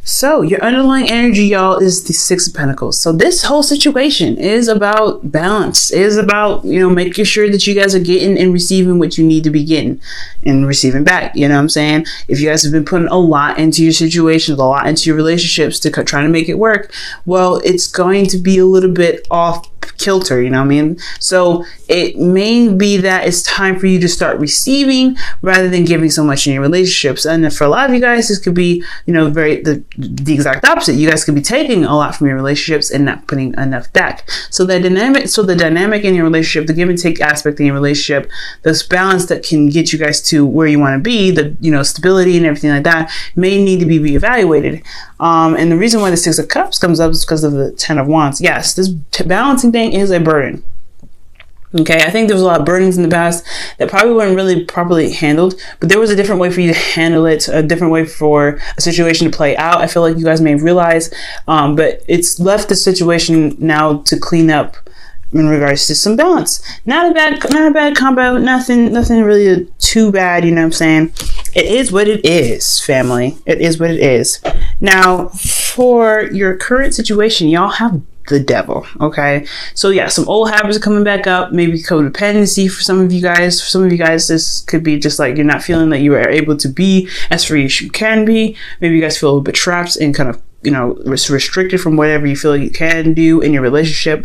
So your underlying energy, y'all, is the Six of Pentacles. So this whole situation is about balance, is about, making sure that you guys are getting and receiving what you need to be getting and receiving back. You know what I'm saying? If you guys have been putting a lot into your situations, a lot into your relationships to trying to make it work, well, it's going to be a little bit off kilter, you know what I mean? So it may be that it's time for you to start receiving rather than giving so much in your relationships. And for a lot of you guys, this could be, very the exact opposite. You guys could be taking a lot from your relationships and not putting enough back. So the dynamic in your relationship, the give and take aspect in your relationship, this balance that can get you guys to where you want to be, the stability and everything like that, may need to be reevaluated. And the reason why the Six of Cups comes up is because of the Ten of Wands. Yes, this balancing thing is a burden. Okay, I think there was a lot of burdens in the past that probably weren't really properly handled, but there was a different way for you to handle it, a different way for a situation to play out. I feel like you guys may realize, but it's left the situation now to clean up in regards to some balance. Not a bad combo, nothing really too bad, you know what I'm saying? It is what it is, family. It is what it is. Now, for your current situation, y'all have the Devil. Okay, so yeah, some old habits are coming back up. Maybe codependency for some of you guys. For some of you guys, this could be just like you're not feeling that you are able to be as free as you can be. Maybe you guys feel a little bit trapped and kind of restricted from whatever you feel you can do in your relationship.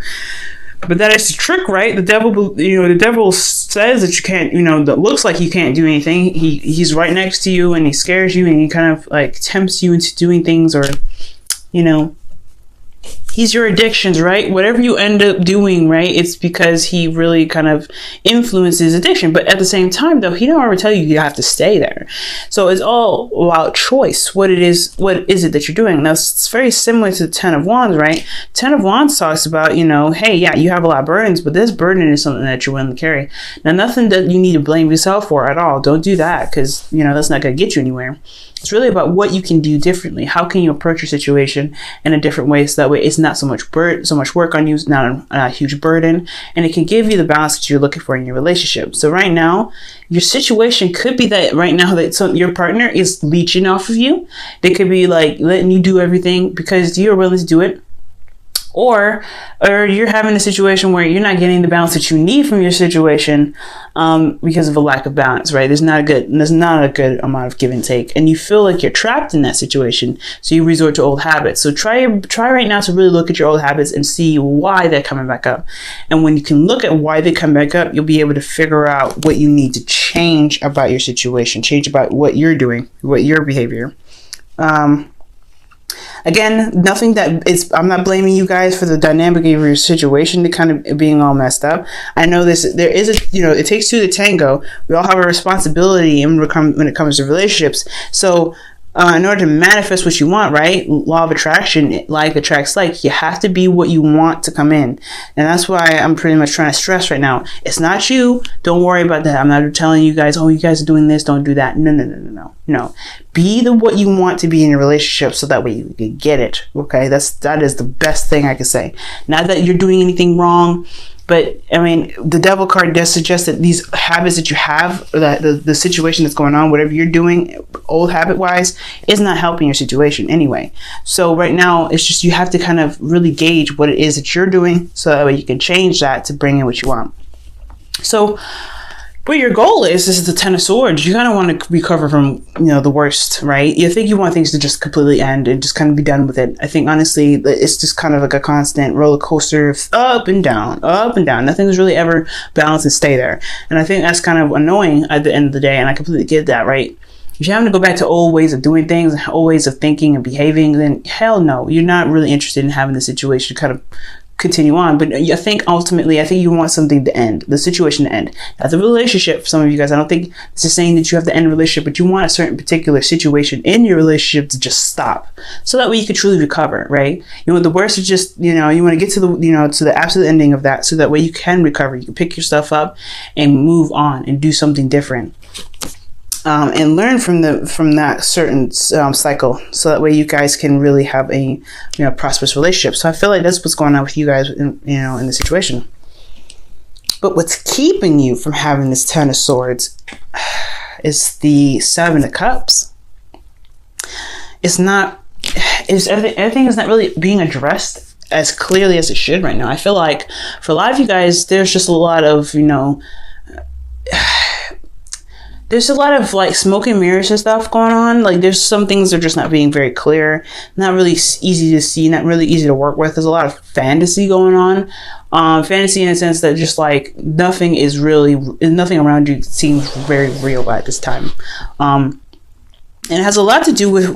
But that is the trick, right? The devil says that you can't, that looks like you can't do anything. He's right next to you and he scares you and he kind of like tempts you into doing things, or he's your addictions, right? Whatever you end up doing, right? It's because he really kind of influences addiction. But at the same time, though, he don't ever tell you have to stay there. So it's all about choice. What is it that you're doing? Now, it's very similar to the Ten of Wands, right? Ten of Wands talks about, hey, yeah, you have a lot of burdens, but this burden is something that you're willing to carry. Now, nothing that you need to blame yourself for at all. Don't do that, because, that's not going to get you anywhere. It's really about what you can do differently. How can you approach your situation in a different way, so that way it's not so much work on you, it's not a huge burden, and it can give you the balance that you're looking for in your relationship. So right now, your situation could be that right now that your partner is leeching off of you. They could be like letting you do everything because you're willing to do it. Or you're having a situation where you're not getting the balance that you need from your situation because of a lack of balance, right? There's not a good amount of give and take, and you feel like you're trapped in that situation, so you resort to old habits. So try right now to really look at your old habits and see why they're coming back up. And when you can look at why they come back up, you'll be able to figure out what you need to change about your situation, change about what you're doing, what your behavior. Again, I'm not blaming you guys for the dynamic of your situation to kind of being all messed up. I know it takes two to tango. We all have a responsibility when it comes to relationships. So in order to manifest what you want, right? Law of attraction, like attracts like. You have to be what you want to come in. And that's why I'm pretty much trying to stress right now. It's not you. Don't worry about that. I'm not telling you guys, you guys are doing this, don't do that. No. Be what you want to be in your relationship, so that way you can get it. Okay? That is the best thing I can say. Not that you're doing anything wrong. But I mean, the Devil card does suggest that these habits that you have, or that the situation that's going on, whatever you're doing, old habit-wise, is not helping your situation anyway. So right now, it's just you have to kind of really gauge what it is that you're doing, so that way you can change that to bring in what you want. So, but your goal is, this is the Ten of Swords. You kind of want to recover from, the worst, right? You think you want things to just completely end and just kind of be done with it. I think, honestly, it's just kind of like a constant roller coaster of up and down, up and down. Nothing's really ever balanced and stay there. And I think that's kind of annoying at the end of the day. And I completely get that, right? If you're having to go back to old ways of doing things, old ways of thinking and behaving, then hell no, you're not really interested in having the situation kind of continue on. But I think ultimately, you want something to end, the situation to end. Not the relationship. For some of you guys, I don't think it's just saying that you have to end a relationship, but you want a certain particular situation in your relationship to just stop, so that way you could truly recover, right? You want the worst to just, you want to get to the absolute ending of that, so that way you can recover. You can pick yourself up and move on and do something different. And learn from that certain cycle, so that way you guys can really have a prosperous relationship. So I feel like that's what's going on with you guys in the situation. But what's keeping you from having this Ten of Swords is the Seven of Cups. It's not everything is not really being addressed as clearly as it should right now. I feel like for a lot of you guys, there's just a lot of, there's a lot of like smoke and mirrors and stuff going on. Like there's some things that are just not being very clear, not really easy to see, not really easy to work with. There's a lot of fantasy going on. Fantasy in a sense that just like nothing around you seems very real at this time. And it has a lot to do with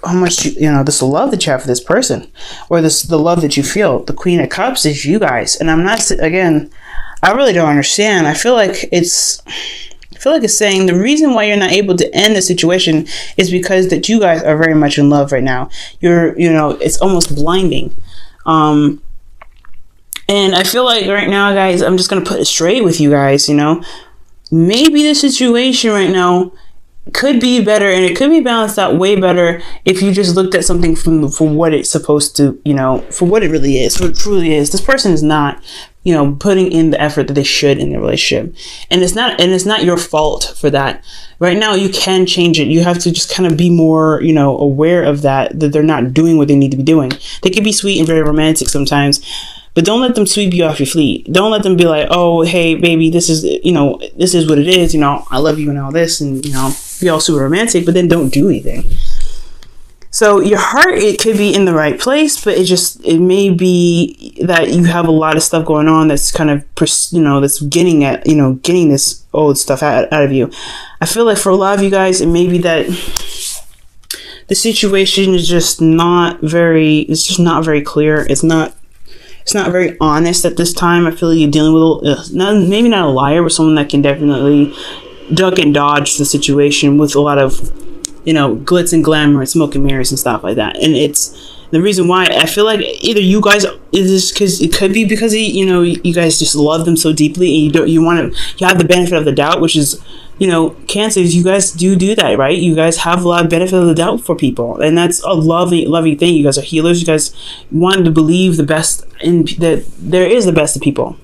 how much this love that you have for this person, or the love that you feel. The Queen of Cups is you guys, and I really don't understand. I feel like it's saying the reason why you're not able to end the situation is because that you guys are very much in love right now. It's almost blinding. And I feel like right now, guys, I'm just going to put it straight with you guys, maybe the situation right now could be better, and it could be balanced out way better if you just looked at something for what it's supposed to, for what it really is, what it truly is. This person is not, putting in the effort that they should in their relationship, and it's not your fault for that. Right now, you can change it. You have to just kind of be more, aware of that they're not doing what they need to be doing. They can be sweet and very romantic sometimes, but don't let them sweep you off your feet. Don't let them be like, oh, hey, baby, this is what it is. I love you and all this, and, be all super romantic, but then don't do anything. So your heart, it could be in the right place, but it may be that you have a lot of stuff going on that's kind of, that's getting this old stuff out of you. I feel like for a lot of you guys, it may be that the situation is just not very clear. It's not very honest at this time. I feel like you're dealing with maybe not a liar, but someone that can definitely duck and dodge the situation with a lot of, glitz and glamour and smoke and mirrors and stuff like that. And it's the reason why I feel like either you guys, it could be because you guys just love them so deeply, and you have the benefit of the doubt, which is, Cancers, you guys do that, right? You guys have a lot of benefit of the doubt for people, and that's a lovely thing. You guys are healers. You guys want to believe the best, and that there is the best of people.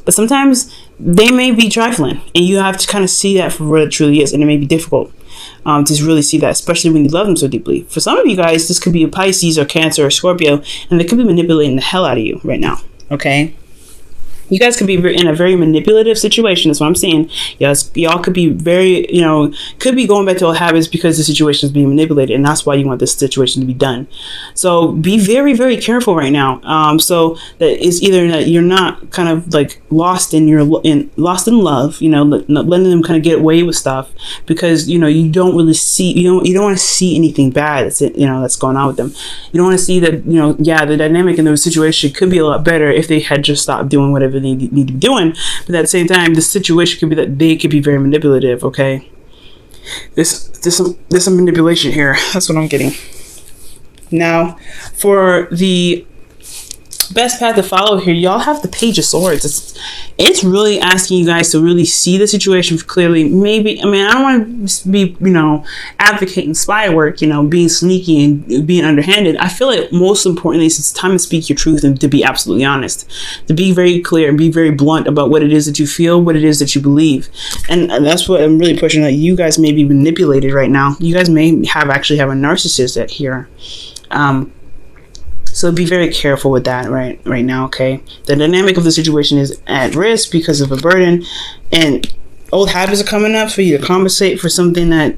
But sometimes they may be trifling, and you have to kind of see that for what it truly is, and it may be difficult to really see that, especially when you love them so deeply. For some of you guys, this could be a Pisces or Cancer or Scorpio, and they could be manipulating the hell out of you right now, okay? You guys could be in a very manipulative situation. That's what I'm saying. Yes, y'all could be very, could be going back to old habits because the situation is being manipulated, and that's why you want this situation to be done. So be very, very careful right now. So that it's either that you're not kind of like lost in love, not letting them kind of get away with stuff because you don't really see, you don't want to see anything bad that's going on with them. You don't want to see that the dynamic in the situation could be a lot better if they had just stopped doing whatever they need to be doing. But at the same time, the situation could be that they could be very manipulative. Okay, there's some manipulation here. That's what I'm getting. Now, for the best path to follow here, y'all have the Page of Swords. It's really asking you guys to really see the situation clearly. Maybe, I don't want to be, advocating spy work, being sneaky and being underhanded. I feel like most importantly, it's time to speak your truth and to be absolutely honest, to be very clear and be very blunt about what it is that you feel, what it is that you believe. And that's what I'm really pushing, that you guys may be manipulated right now. You guys may actually have a narcissist here. So be very careful with that right now, okay? The dynamic of the situation is at risk because of a burden, and old habits are coming up for you to compensate for something that,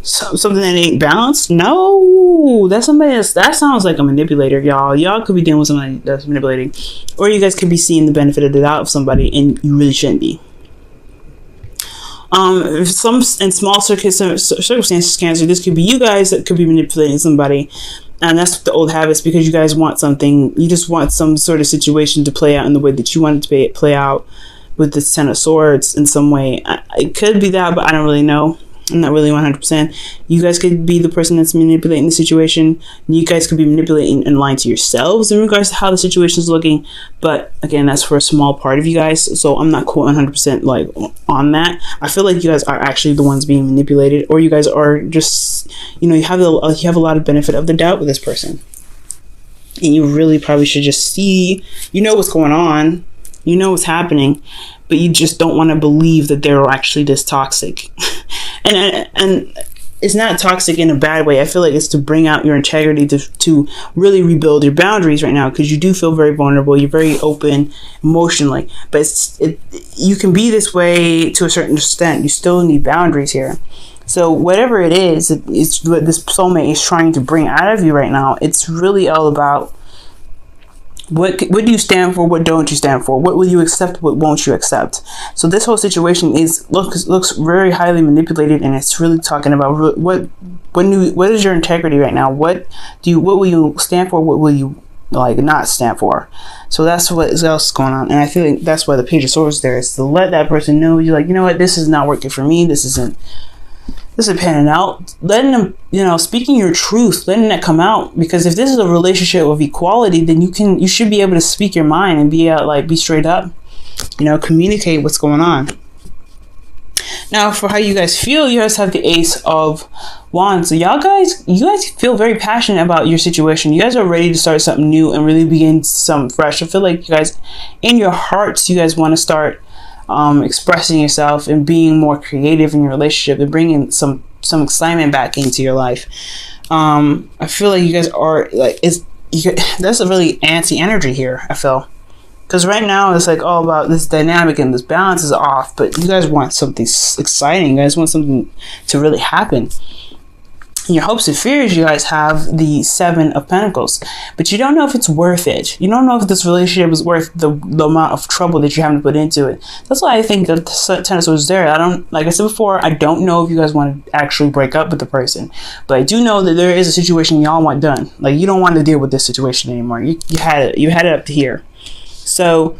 something that ain't balanced. No, that's somebody that sounds like a manipulator, y'all. Y'all could be dealing with somebody that's manipulating, or you guys could be seeing the benefit of the doubt of somebody, and you really shouldn't be. In small circumstances, Cancer, this could be you guys that could be manipulating somebody. And that's the old habits, because you guys want something. You just want some sort of situation to play out in the way that you want it to play out with the Ten of Swords in some way. It could be that, but I don't really know. I'm not really 100%. You guys could be the person that's manipulating the situation. You guys could be manipulating and lying to yourselves in regards to how the situation is looking. But again, that's for a small part of you guys. So I'm not quite 100% like on that. I feel like you guys are actually the ones being manipulated, or you guys are just, you have a lot of benefit of the doubt with this person. And you really probably should just see, what's going on, what's happening, but you just don't want to believe that they're actually this toxic. And it's not toxic in a bad way. I feel like it's to bring out your integrity, to really rebuild your boundaries right now, because you do feel very vulnerable. You're very open emotionally, but you can be this way to a certain extent. You still need boundaries here. So whatever it is, it's what this soulmate is trying to bring out of you right now. It's really all about what do you stand for? What don't you stand for? What will you accept? What won't you accept? So this whole situation looks very highly manipulated, and it's really talking about what is your integrity right now? What will you stand for? What will you like not stand for? So that's what else is going on, and I feel like that's why the Page of Swords there is to let that person know you're like, you know what, this is not working for me. This isn't panning out. Letting them, speaking your truth, letting that come out. Because if this is a relationship of equality, then you should be able to speak your mind and be straight up, communicate what's going on. Now, for how you guys feel, you guys have the Ace of Wands. So you guys feel very passionate about your situation. You guys are ready to start something new and really begin something fresh. I feel like you guys, in your hearts, you guys want to start expressing yourself and being more creative in your relationship and bringing some excitement back into your life. I feel like you guys are like, that's a really antsy energy here, I feel. Because right now it's like all about this dynamic and this balance is off, but you guys want something exciting. You guys want something to really happen. In your hopes and fears, you guys have the Seven of Pentacles, but you don't know if it's worth it. You don't know if this relationship is worth the amount of trouble that you're having to put into it. That's why I think that the Ten of Swords is there. Like I said before, I don't know if you guys want to actually break up with the person, but I do know that there is a situation y'all want done. Like, you don't want to deal with this situation anymore. You had it up to here. So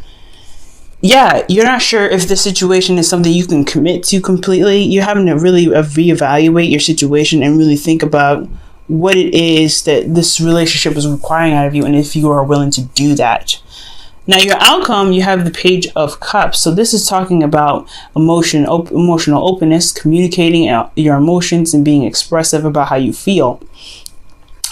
yeah, you're not sure if this situation is something you can commit to completely. You're having to really reevaluate your situation and really think about what it is that this relationship is requiring out of you, and if you are willing to do that. Now, your outcome, you have the Page of Cups. So this is talking about emotional openness, communicating your emotions and being expressive about how you feel.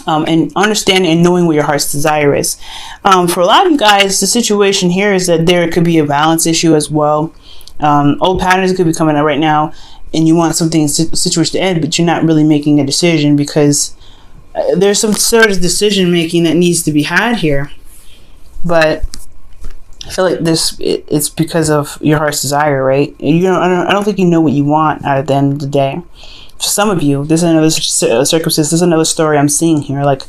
And understanding and knowing what your heart's desire is. For a lot of you guys, the situation here is that there could be a balance issue as well. Old patterns could be coming up right now, and you want something situation to end, but you're not really making a decision because there's some sort of decision making that needs to be had here. But I feel like it's because of your heart's desire, right? I don't think you know what you want at the end of the day. For some of you, this is another circumstance, this is another story I'm seeing here. Like,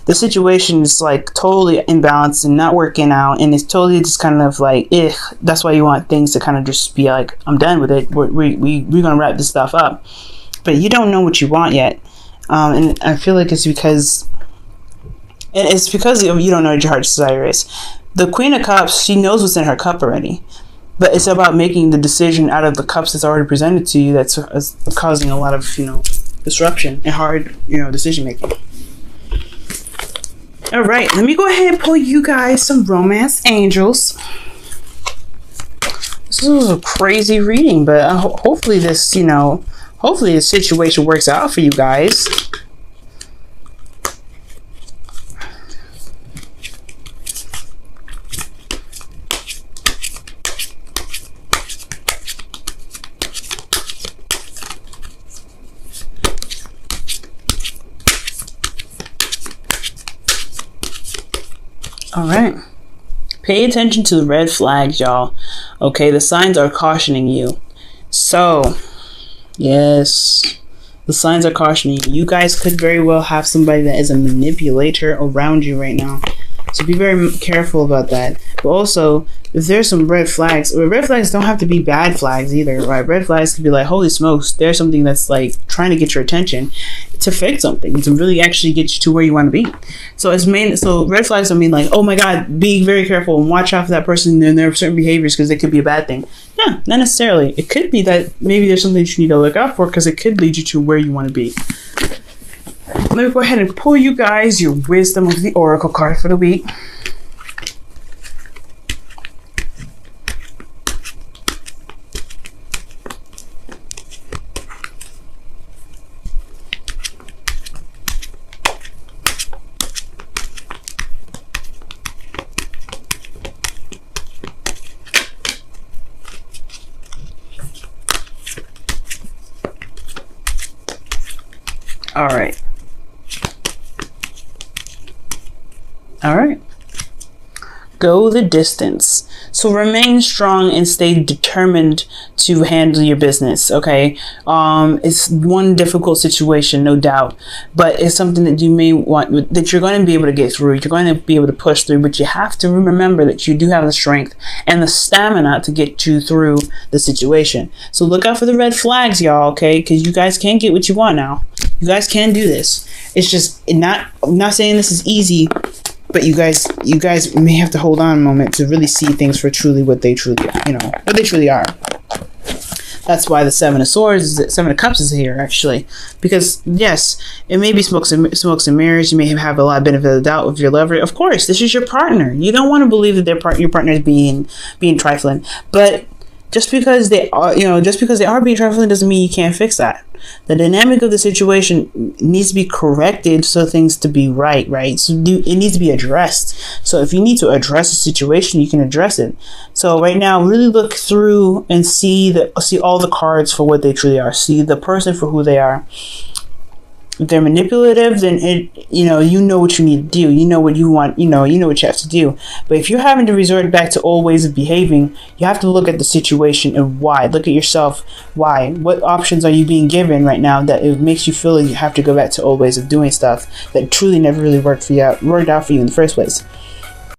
the situation is like totally imbalanced and not working out, and it's totally just kind of like, that's why you want things to kind of just be like, I'm done with it. We're gonna wrap this stuff up. But you don't know what you want yet. And I feel like it's because you don't know what your heart's desire is. The Queen of Cups, she knows what's in her cup already. But it's about making the decision out of the cups that's already presented to you that's causing a lot of, disruption and hard, decision making. All right, let me go ahead and pull you guys some romance angels. This was a crazy reading, but hopefully this, hopefully the situation works out for you guys. All right. Pay attention to the red flags, y'all. Okay, the signs are cautioning you. So, yes, the signs are cautioning you. You guys could very well have somebody that is a manipulator around you right now. So be very careful about that. But also, if there's some red flags don't have to be bad flags either, right? Red flags could be like, holy smokes, there's something that's like trying to get your attention to fix something, to really actually get you to where you want to be. So red flags don't mean like, oh my God, be very careful and watch out for that person and their certain behaviors because they could be a bad thing. No, not necessarily. It could be that maybe there's something that you need to look out for because it could lead you to where you want to be. Let me go ahead and pull you guys your Wisdom of the Oracle card for the week. All right. All right. Go the distance. So remain strong and stay determined to handle your business. Okay. It's one difficult situation, no doubt, but it's something that you may want, that you're going to be able to get through. You're going to be able to push through, but you have to remember that you do have the strength and the stamina to get you through the situation. So look out for the red flags, y'all. Okay. Because you guys can get what you want now. You guys can do this. It's just I'm not saying this is easy, but you guys may have to hold on a moment to really see things for truly what they truly, what they truly are. That's why the Seven of Swords, Seven of Cups is here, actually. Because, yes, it may be smokes and mirrors. You may have a lot of benefit of the doubt with your lover. Of course, this is your partner. You don't want to believe that your partner is being trifling. But just because they are being trifling doesn't mean you can't fix that. The dynamic of the situation needs to be corrected so things to be right? So it needs to be addressed. So if you need to address a situation, you can address it. So right now, really look through and see all the cards for what they truly are. See the person for who they are. If they're manipulative, then you know what you need to do. You know what you want. You know what you have to do. But if you're having to resort back to old ways of behaving, you have to look at the situation and why. Look at yourself. Why? What options are you being given right now that it makes you feel like you have to go back to old ways of doing stuff that truly never really worked out for you in the first place?